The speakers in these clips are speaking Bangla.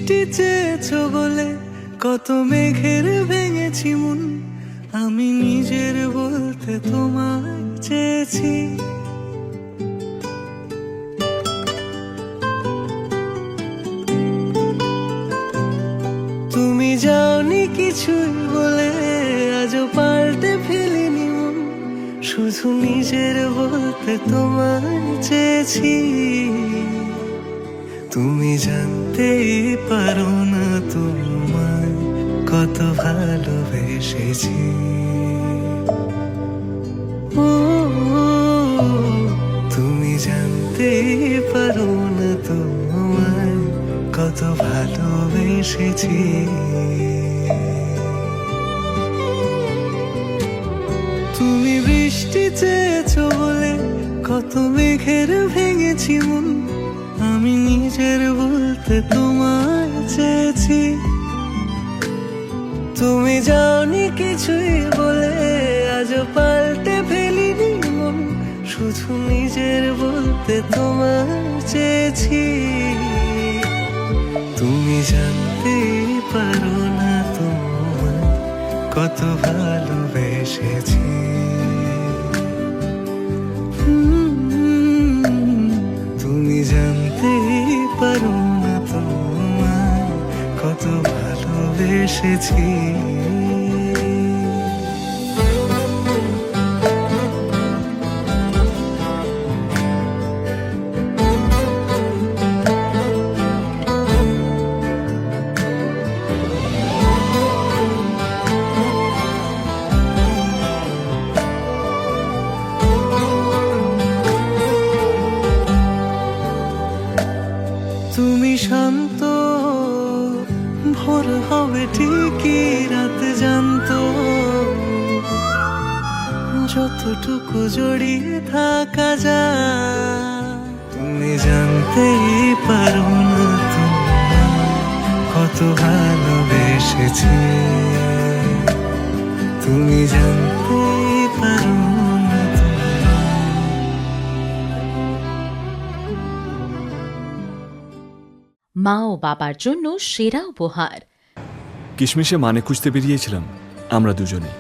বৃষ্টি চেয়েছো বলে কত মেঘের ভেঙেছি মন, আমি নিজের বলতে তোমায় চেয়েছি। তুমি যাওনি কিছুই বলে আজও পাল্টে ফেলিনি মন, শুধু নিজের বলতে তোমায় চেয়েছি। তুমি জানতেই পারো না তোমায় কত ভালোবেসেছি। ও তুমি জানতেই পারো না তোমায় কত ভালোবেসেছি। তুমি বৃষ্টি চেয়েছো বলে কত মেঘের ভেঙেছি মন, আমি নিজের বলতে তোমায় চেয়েছি। তুমি যাওনি কিছুই বলে আজও পাল্টে ফেলিনি মন, শুধু নিজের বলতে তোমায় চেয়েছি। তুমি জানতেই পারো না তোমায় কত ভালোবেসেছি। তুমি জানতেই পারো না তোমায় কত ভালোবেসেছি। তুমি শান্ত, ভোর হবে ঠিকই রাত জানতো, যতটুকু জড়িয়ে থাকা যায়। তুমি জানতেই পারো না তোমায় কত ভালোবেসেছি। তুমি জানতেই পারো না মা ও বাবার জন্য সেরা উপহার। কিশমিশে মানে খুঁজতে বেরিয়েছিলাম আমরা দুজনে।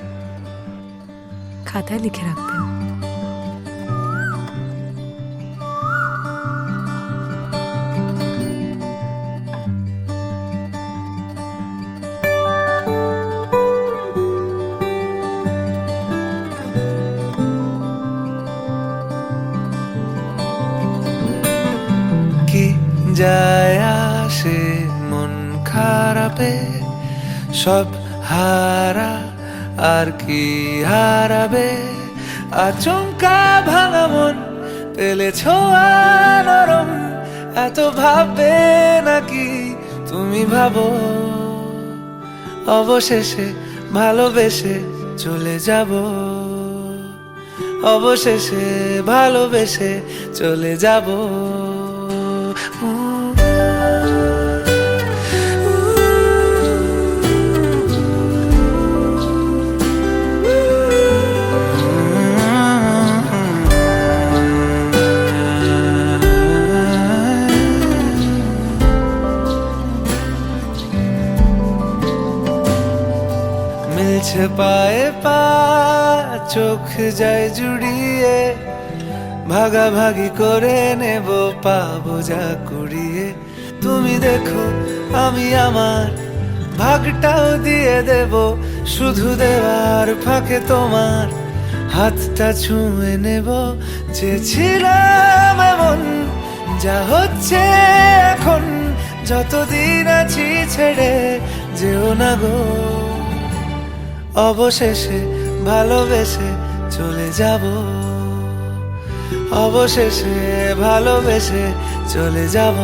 খাতায় লিখে রাখবেন। কি যায় আসে মন খারাপে, সব হারা আর কি হারাবে। আচমকা ভাঙা মন পেলে ছোঁয়া নরম, এত ভাববে নাকি তুমি ভাবো। অবশেষে ভালোবেসে চলে যাব, অবশেষে ভালোবেসে চলে যাব। মিলছে পায়ে পা, চোখ যায় জুড়িয়ে, ভাগাভাগি করে নেব পাবো যা কুড়িয়ে। তুমি দেখো আমি আমার ভাগটাও দিয়ে দেব, শুধু দেওয়ার ফাঁকে তোমার হাতটা ছুঁয়ে নেব। চেয়েছিলাম এমন যা হচ্ছে এখন, যতদিন আছি ছেড়ে যেও না গো। অবশেষে ভালোবেসে চলে যাব, অবশেষে ভালোবেসে চলে যাব।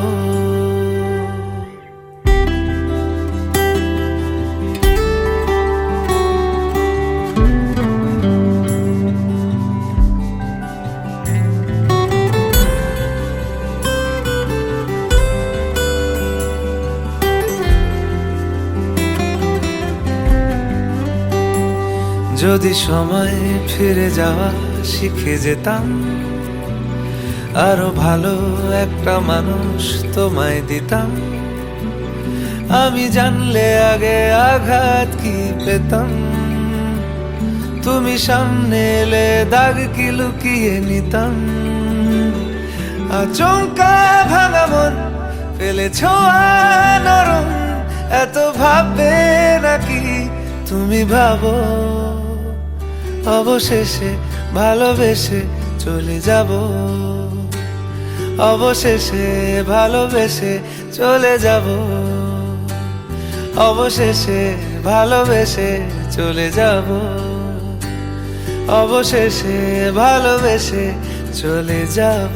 যদি সময় ফিরে যাওয়া শিখে যেতাম, আরো ভালো একটা মানুষ তোমায় দিতাম। আমি জানলে আগে আঘাত কি পেতাম, তুমি সামনে এলে দাগ কি লুকিয়ে নিতাম। আচমকা ভাঙা মন ফেলেছ নরম, এত ভাববে নাকি তুমি ভাবো, অবশেষে ভালোবেসে চলে যাব, অবশেষে ভালোবেসে চলে যাব, অবশেষে ভালোবেসে চলে যাব, অবশেষে ভালোবেসে চলে যাব।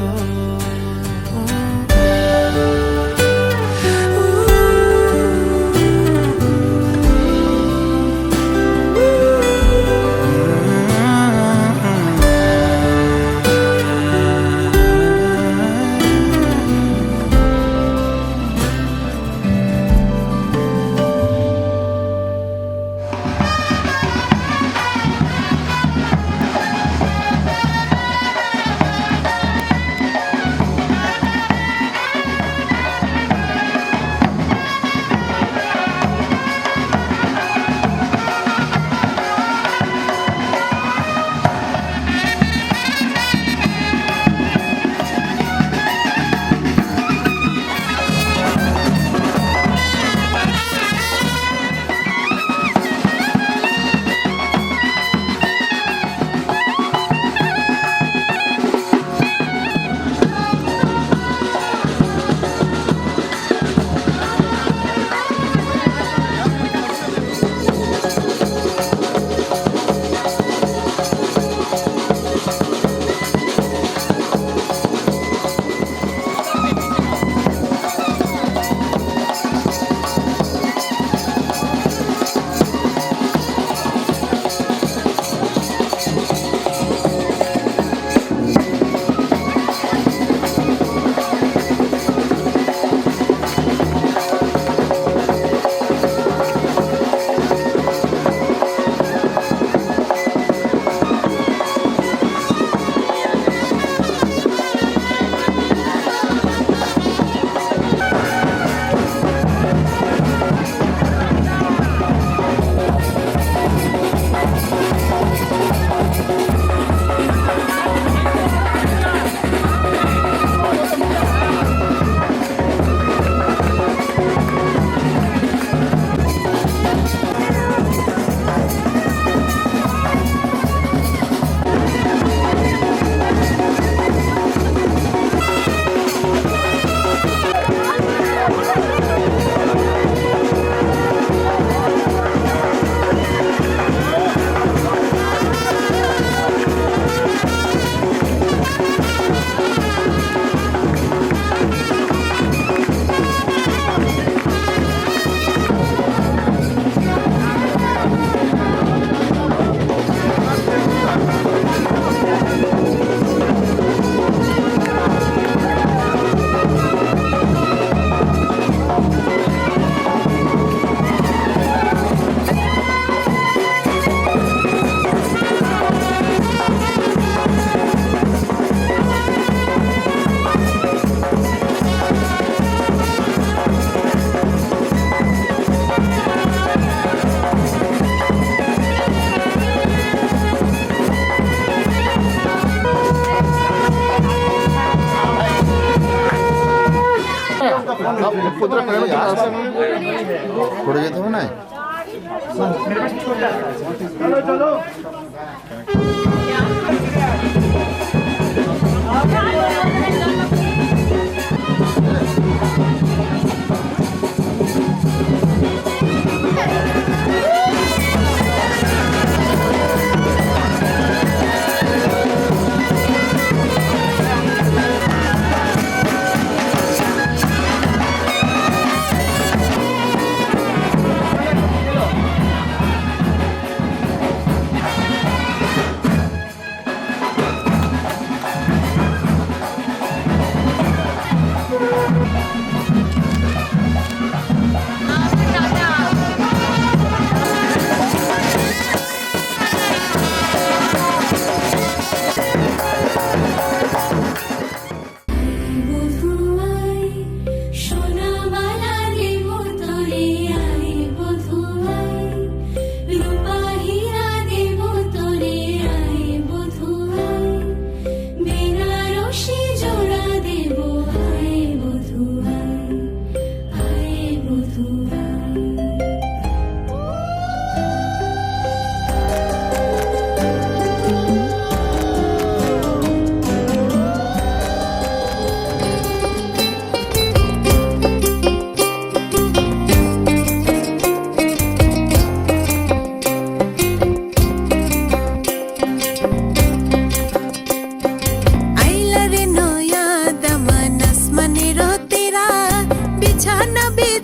পড়ে যেতে হবে না।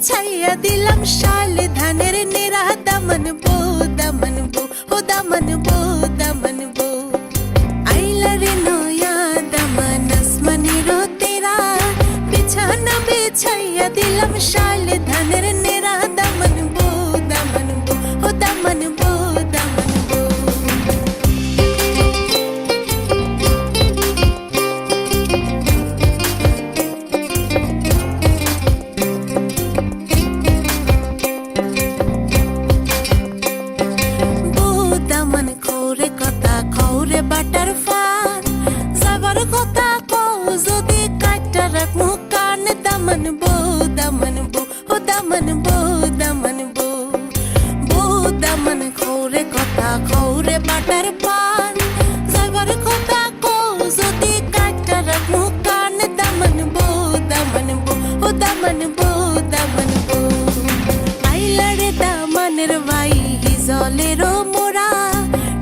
বিছাইয়া দিলাম শাল ধানের নেরা দামন বো ও দামন বো আইলা রে নয়া দামন আসমানিরো তেরা বিছানা বিছাইয়া দিলাম শাল ধানের নেরা দামন বো ও দামন বো বাটার ফান যাবার কথা কও যদি কাটা রাখ মুখ কান দামন বো ও দামন বো দামন খৌরে কথা খৌরে বাটার ফান যাবার কথা কও যদি কাটা রাখ মুখ কান দামন বো ও দামন বো আইলা রে দামনের ভাই হিজলেরও মোরা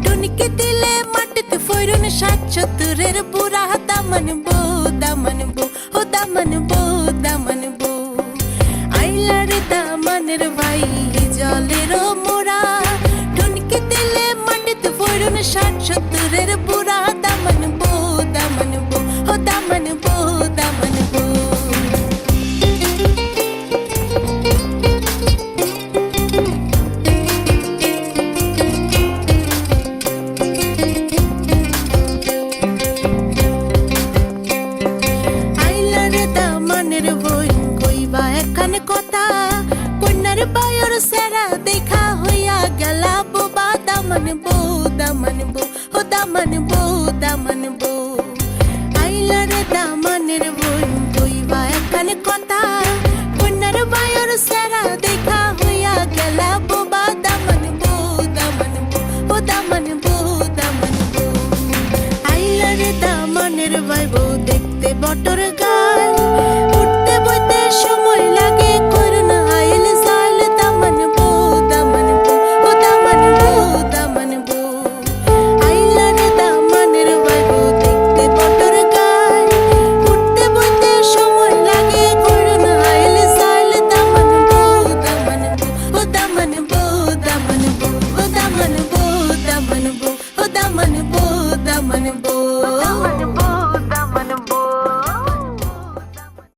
টুনিকে দিলে মাটিতে ফইরুন ৭৭-এর বুড়া দামন বো ও দামন বো আইলা রে দামনের ভাই জলেরও মোরা টুনিকে দিলে মাটিতে ফইরুন ৬৭-৭০-এর বুড়া দামন বো ও দামন বো কথা কন্যার বায়র সেরা দেখা হইয়া গেলা বোবা দামন বো ও দামন বো আইলা রে দামনের বোন কইবা এখানে কথা কন্যার বায়র সেরা দেখা হইয়া গেলা বোবা দামন বো ও দামন বো আইলা রে দামনের ভাই বউ দেখতে বটর গান উঠতে বইতে সময় লাগে